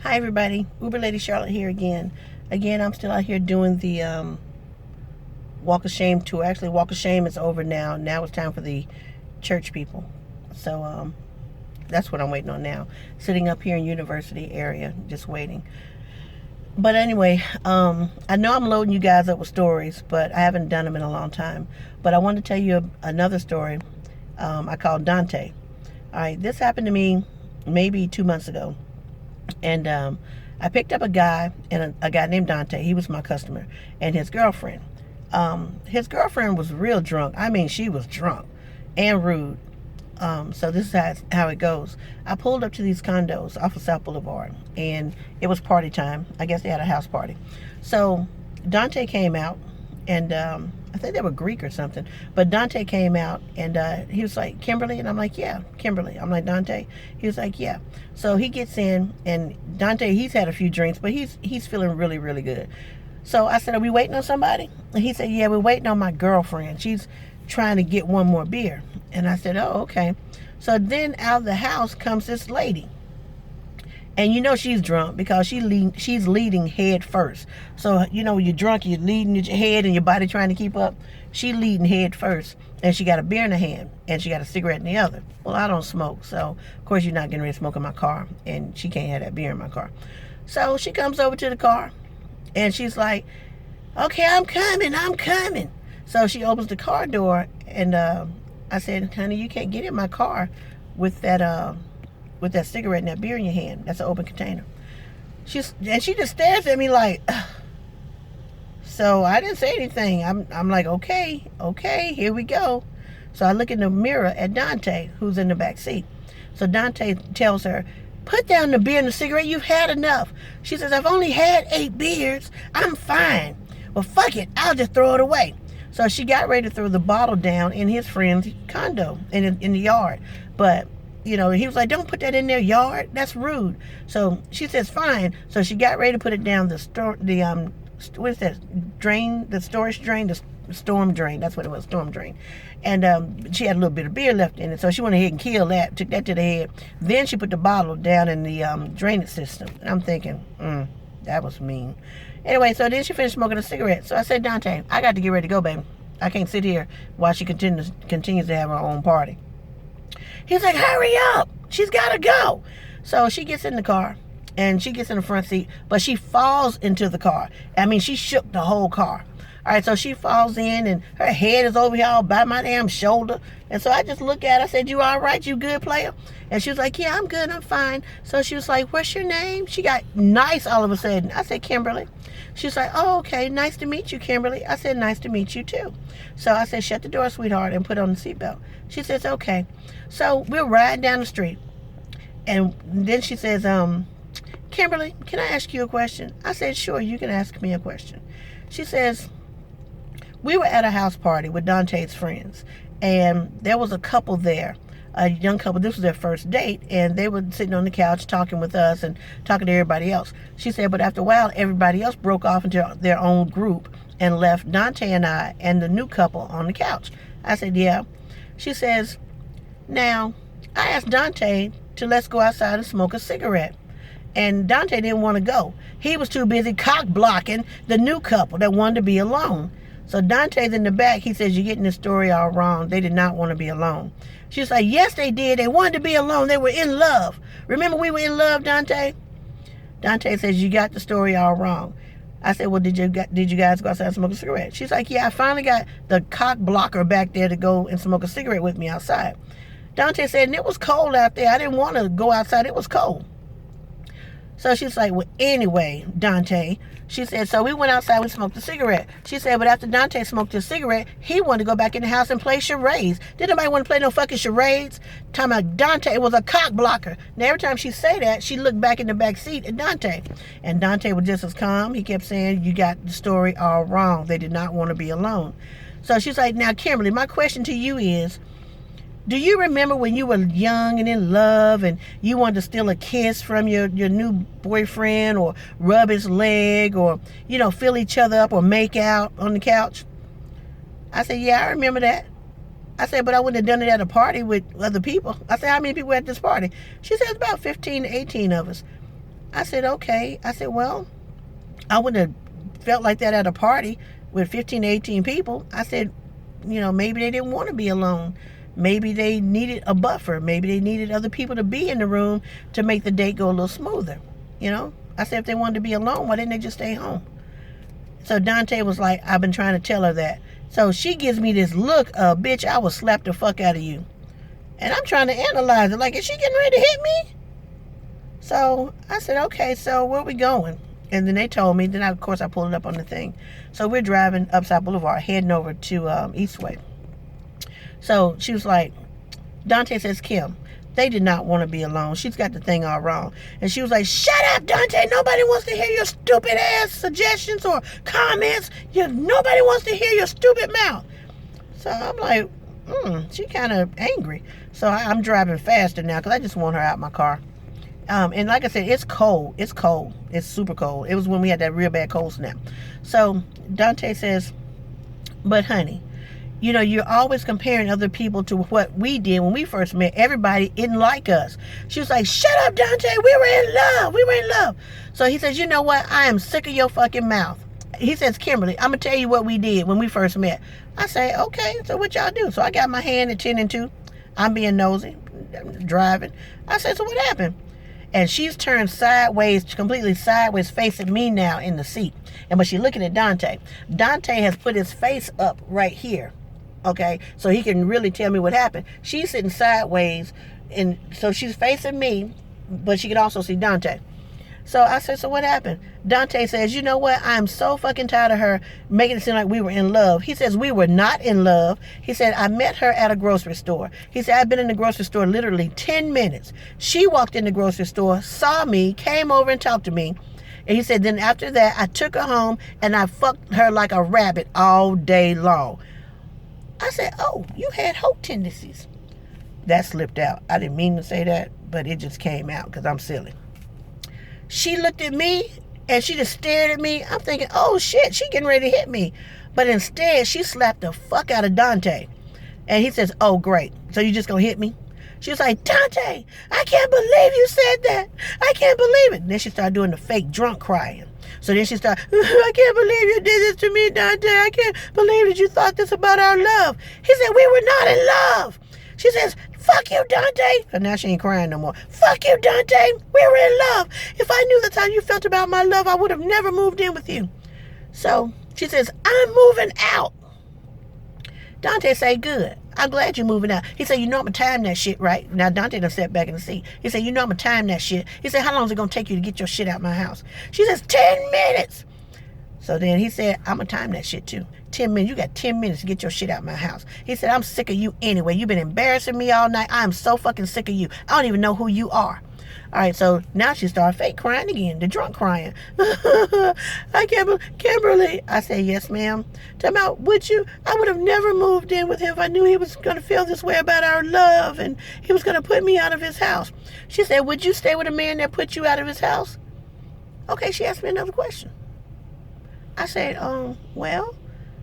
Hi everybody, Uber Lady Charlotte here again. I'm still out here doing the Walk of Shame tour. Actually, Walk of Shame is over now. Now it's time for the church people. So that's what I'm waiting on now. Sitting up here in University area, just waiting. But anyway, I know I'm loading you guys up with stories, but I haven't done them in a long time. But I want to tell you another story I call Dante. All right, this happened to me maybe 2 months ago. And I picked up a guy, and a guy named Dante. He was my customer, and his girlfriend. His girlfriend was real drunk. I mean, she was drunk and rude. So this is how it goes. I pulled up to these condos off of South Boulevard, and it was party time. I guess they had a house party. So Dante came out, and I think they were Greek or something. But Dante came out, and he was like, Kimberly? And I'm like, yeah, Kimberly. I'm like, Dante? He was like, yeah. So he gets in, and Dante, he's had a few drinks, but he's feeling really, really good. So I said, are we waiting on somebody? And he said, yeah, we're waiting on my girlfriend. She's trying to get one more beer. And I said, oh, okay. So then out of the house comes this lady. And you know she's drunk because she's leading head first. So, you know, when you're drunk, you're leading with your head and your body trying to keep up. She leading head first. And she got a beer in her hand. And she got a cigarette in the other. Well, I don't smoke. So, of course, you're not getting ready to smoke in my car. And she can't have that beer in my car. So she comes over to the car. And she's like, okay, I'm coming. So she opens the car door. And I said, honey, you can't get in my car with that cigarette and that beer in your hand. That's an open container. She just stares at me like, ugh. So I didn't say anything. I'm like, okay, here we go. So I look in the mirror at Dante, who's in the back seat. So Dante tells her, put down the beer and the cigarette. You've had enough. She says, I've only had 8 beers. I'm fine. Well, fuck it. I'll just throw it away. So she got ready to throw the bottle down in his friend's condo in the yard. But you know, he was like, don't put that in their yard. That's rude. So she says, fine. So she got ready to put it down the storage drain. The storm drain. That's what it was, storm drain. And she had a little bit of beer left in it. So she went ahead and killed that, took that to the head. Then she put the bottle down in the drainage system. And I'm thinking, that was mean. Anyway, so then she finished smoking a cigarette. So I said, Dante, I got to get ready to go, baby. I can't sit here while she continues to have her own party. He's like, hurry up. She's got to go. So she gets in the car, and she gets in the front seat, but she falls into the car. I mean, she shook the whole car. All right, so she falls in, and her head is over here all by my damn shoulder. And so I just look at her. I said, you all right? You good, player? And she was like, yeah, I'm good. I'm fine. So she was like, what's your name? She got nice all of a sudden. I said, Kimberly. She was like, oh, okay. Nice to meet you, Kimberly. I said, nice to meet you, too. So I said, shut the door, sweetheart, and put on the seatbelt. She says, okay. So we're riding down the street. And then she says, Kimberly, can I ask you a question? I said, sure, you can ask me a question. She says, we were at a house party with Dante's friends, and there was a couple there, a young couple. This was their first date, and they were sitting on the couch talking with us and talking to everybody else. She said, but after a while, everybody else broke off into their own group and left Dante and I and the new couple on the couch. I said, yeah. She says, now, I asked Dante to let's go outside and smoke a cigarette. And Dante didn't want to go. He was too busy cock blocking the new couple that wanted to be alone. So Dante's in the back. He says, you're getting this story all wrong. They did not want to be alone. She's like, yes, they did. They wanted to be alone. They were in love. Remember we were in love, Dante? Dante says, you got the story all wrong. I said, well, did you guys go outside and smoke a cigarette? She's like, yeah, I finally got the cock blocker back there to go and smoke a cigarette with me outside. Dante said, and it was cold out there. I didn't want to go outside. It was cold. So she's like, well, anyway, Dante, she said, so we went outside, we smoked a cigarette. She said, but after Dante smoked his cigarette, he wanted to go back in the house and play charades. Didn't nobody want to play no fucking charades? Talking about Dante was a cock blocker. Now, every time she say that, she looked back in the back seat at Dante. And Dante was just as calm. He kept saying, you got the story all wrong. They did not want to be alone. So she's like, now, Kimberly, my question to you is, do you remember when you were young and in love and you wanted to steal a kiss from your new boyfriend or rub his leg or, you know, fill each other up or make out on the couch? I said, yeah, I remember that. I said, but I wouldn't have done it at a party with other people. I said, how many people were at this party? She said, about 15 to 18 of us. I said, okay. I said, well, I wouldn't have felt like that at a party with 15 to 18 people. I said, maybe they didn't want to be alone. Maybe they needed a buffer. Maybe they needed other people to be in the room to make the date go a little smoother. I said, if they wanted to be alone, why didn't they just stay home? So Dante was like, I've been trying to tell her that. So she gives me this look of, bitch, I will slap the fuck out of you. And I'm trying to analyze it. Like, is she getting ready to hit me? So I said, okay, so where are we going? And then they told me. Then, of course, I pulled it up on the thing. So we're driving Upside Boulevard, heading over to Eastway. So she was like, Dante says, Kim, they did not want to be alone. She's got the thing all wrong. And she was like, shut up, Dante. Nobody wants to hear your stupid ass suggestions or comments. Nobody wants to hear your stupid mouth. So I'm like, she kind of angry. So I'm driving faster now because I just want her out my car. And like I said, it's cold. It's cold. It's super cold. It was when we had that real bad cold snap. So Dante says, but honey, you're always comparing other people to what we did when we first met. Everybody didn't like us. She was like, shut up, Dante. We were in love. We were in love. So he says, you know what? I am sick of your fucking mouth. He says, Kimberly, I'm going to tell you what we did when we first met. I say, okay, so what y'all do? So I got my hand at 10 and 2. I'm being nosy, driving. I said, so what happened? And she's turned sideways, completely sideways, facing me now in the seat. But she's looking at Dante. Dante has put his face up right here. Okay, so he can really tell me what happened. She's sitting sideways, and so she's facing me, but she can also see Dante. So I said, so what happened? Dante says, you know what? I'm so fucking tired of her making it seem like we were in love. He says, we were not in love. He said, I met her at a grocery store. He said, I've been in the grocery store literally 10 minutes. She walked in the grocery store, saw me, came over and talked to me. And he said, then after that, I took her home and I fucked her like a rabbit all day long. I said, oh, you had hoe tendencies. That slipped out. I didn't mean to say that, but it just came out because I'm silly. She looked at me and she just stared at me. I'm thinking, oh shit, she getting ready to hit me. But instead, she slapped the fuck out of Dante. And he says, oh great, so you just gonna hit me? She was like, Dante, I can't believe you said that. I can't believe it. And then she started doing the fake drunk crying. So then she started, I can't believe you did this to me, Dante. I can't believe that you thought this about our love. He said, we were not in love. She says, fuck you, Dante. And now she ain't crying no more. Fuck you, Dante. We were in love. If I knew the time you felt about my love, I would have never moved in with you. So she says, I'm moving out. Dante say, good. I'm glad you're moving out. He said, I'm going to time that shit, right? Now, Dante done sat back in the seat. He said, I'm going to time that shit. He said, how long is it going to take you to get your shit out my house? She says, 10 minutes. So then he said, I'm going to time that shit too. 10 minutes. You got 10 minutes to get your shit out my house. He said, I'm sick of you anyway. You've been embarrassing me all night. I'm so fucking sick of you. I don't even know who you are. All right, so now she started fake crying again, the drunk crying. I can't believe, Kimberly. I said, yes, ma'am. Tell me, I would have never moved in with him if I knew he was going to feel this way about our love and he was going to put me out of his house. She said, would you stay with a man that put you out of his house? Okay, she asked me another question. I said, well,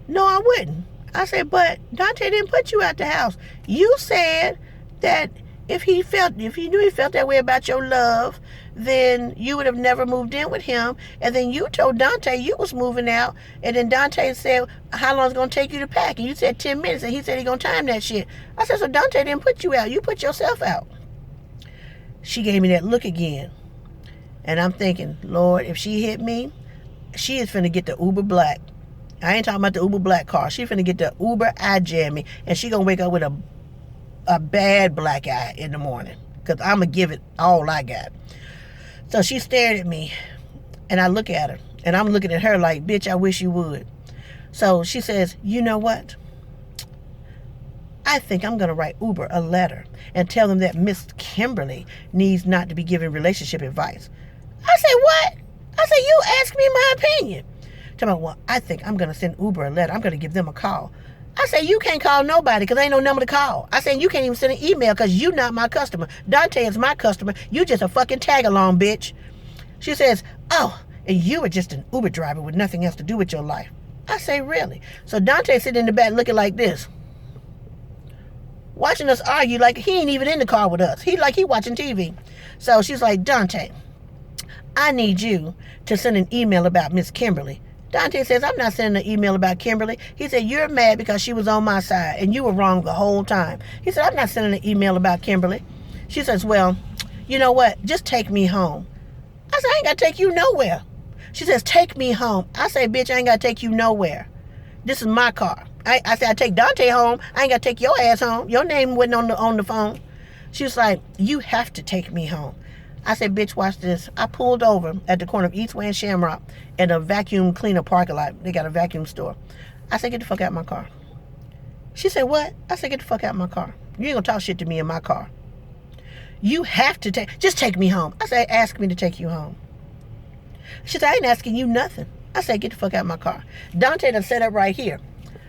no, I wouldn't. I said, but Dante didn't put you out the house. You said that if you knew he felt that way about your love, then you would have never moved in with him. And then you told Dante you was moving out. And then Dante said, how long is it going to take you to pack? And you said 10 minutes. And he said he going to time that shit. I said, so Dante didn't put you out. You put yourself out. She gave me that look again. And I'm thinking, Lord, if she hit me, she is finna get the Uber Black. I ain't talking about the Uber Black car. She finna get the Uber eye jammy. And she gonna wake up with a bad black eye in the morning, because I'm going to give it all I got. So she stared at me, and I look at her, and I'm looking at her like, bitch, I wish you would. So she says, you know what? I think I'm going to write Uber a letter and tell them that Miss Kimberly needs not to be giving relationship advice. I said, what? I said, you asked me my opinion. Tell me, well, I think I'm going to send Uber a letter. I'm going to give them a call. I said, you can't call nobody because ain't no number to call. I said, you can't even send an email because you not my customer. Dante is my customer. You just a fucking tag along, bitch. She says, oh, and you are just an Uber driver with nothing else to do with your life. I say, really? So Dante sitting in the back looking like this, watching us argue like he ain't even in the car with us. He watching TV. So she's like, Dante, I need you to send an email about Miss Kimberly. Dante says, I'm not sending an email about Kimberly. He said, you're mad because she was on my side and you were wrong the whole time. He said, I'm not sending an email about Kimberly. She says, well, you know what? Just take me home. I said, I ain't got to take you nowhere. She says, take me home. I say, bitch, I ain't got to take you nowhere. This is my car. I said, I take Dante home. I ain't got to take your ass home. Your name wasn't on the phone. She was like, you have to take me home. I said, bitch, watch this. I pulled over at the corner of Eastway and Shamrock in a vacuum cleaner parking lot. They got a vacuum store. I said, get the fuck out of my car. She said, what? I said, get the fuck out of my car. You ain't gonna talk shit to me in my car. You have to just take me home. I said, ask me to take you home. She said, I ain't asking you nothing. I said, get the fuck out of my car. Dante done set up right here.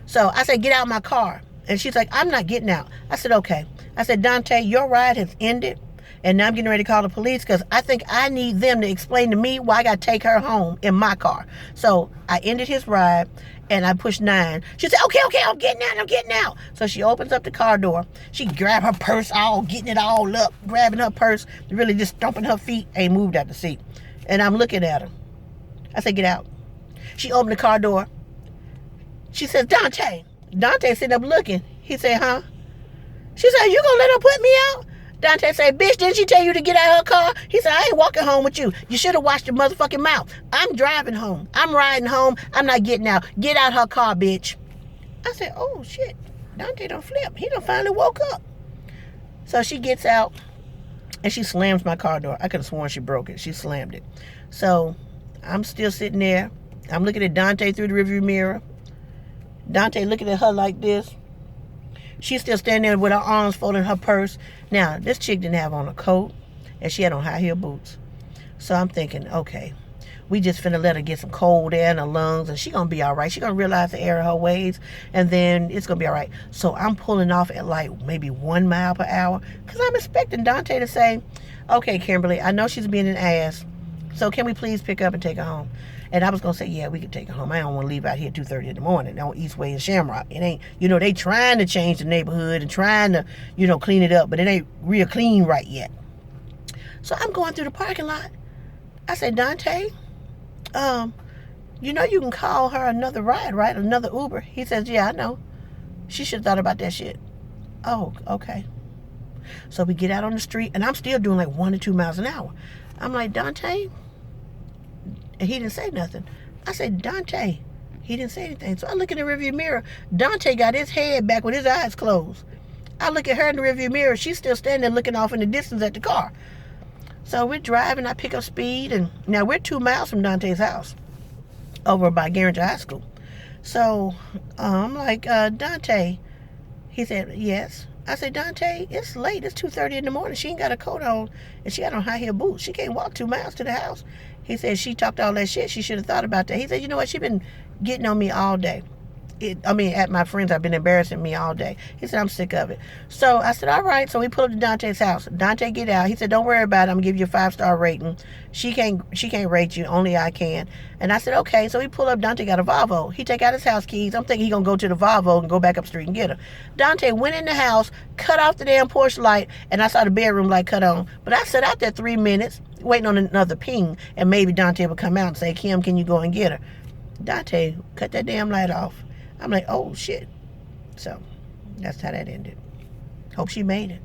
So I said, get out of my car. And she's like, I'm not getting out. I said, okay. I said, Dante, your ride has ended. And now I'm getting ready to call the police because I think I need them to explain to me why I got to take her home in my car. So I ended his ride and I pushed 9. She said, okay, I'm getting out. So she opens up the car door. She grabbed her purse, all getting it all up, grabbing her purse, really just stomping her feet, ain't moved out the seat. And I'm looking at her. I said, get out. She opened the car door. She says, Dante. Dante sitting up looking. He said, huh? She said, you gonna let her put me out? Dante said, bitch, didn't she tell you to get out of her car? He said, I ain't walking home with you. You should have watched your motherfucking mouth. I'm driving home. I'm riding home. I'm not getting out. Get out her car, bitch. I said, oh, shit. Dante done flipped. He done finally woke up. So she gets out, and she slams my car door. I could have sworn she broke it. She slammed it. So I'm still sitting there. I'm looking at Dante through the rearview mirror. Dante looking at her like this. She's still standing there with her arms folded in her purse. Now, this chick didn't have on a coat, and she had on high heel boots. So I'm thinking, okay, we just finna let her get some cold air in her lungs, and she gonna be all right. She gonna realize the error of her ways, and then it's gonna be all right. So I'm pulling off at like maybe 1 mile per hour, because I'm expecting Dante to say, okay, Kimberly, I know she's being an ass, so can we please pick up and take her home? And I was going to say, yeah, we could take her home. I don't want to leave out here 2:30 in the morning on Eastway and Shamrock. It ain't, they trying to change the neighborhood and trying to, clean it up, but it ain't real clean right yet. So I'm going through the parking lot. I said, Dante, you can call her another ride, right? Another Uber. He says, yeah, I know. She should have thought about that shit. Oh, okay. So we get out on the street, and I'm still doing like 1 to 2 miles an hour. I'm like, Dante? And he didn't say nothing. I said, Dante. He didn't say anything. So I look in the rearview mirror. Dante got his head back with his eyes closed. I look at her in the rearview mirror. She's still standing there looking off in the distance at the car. So we're driving. I pick up speed. And now we're 2 miles from Dante's house over by Guaranty High School. So I'm like, Dante. He said, yes. I said, Dante, it's late. It's 2:30 in the morning. She ain't got a coat on, and she got on high heel boots. She can't walk 2 miles to the house. He said, she talked all that shit. She should have thought about that. He said, you know what? She been getting on me all day. At my friends, I've been embarrassing me all day. He said, I'm sick of it. So I said, all right. So we pulled up to Dante's house. Dante get out. He said, don't worry about it. I'm going to give you a 5-star rating. She can't rate you. Only I can. And I said, okay. So we pull up. Dante got a Volvo. He take out his house keys. I'm thinking he going to go to the Volvo and go back up the street and get her. Dante went in the house, cut off the damn porch light, and I saw the bedroom light cut on. But I sat out there 3 minutes waiting on another ping, and maybe Dante would come out and say, Kim, can you go and get her? Dante cut that damn light off. I'm like, oh, shit. So that's how that ended. Hope she made it.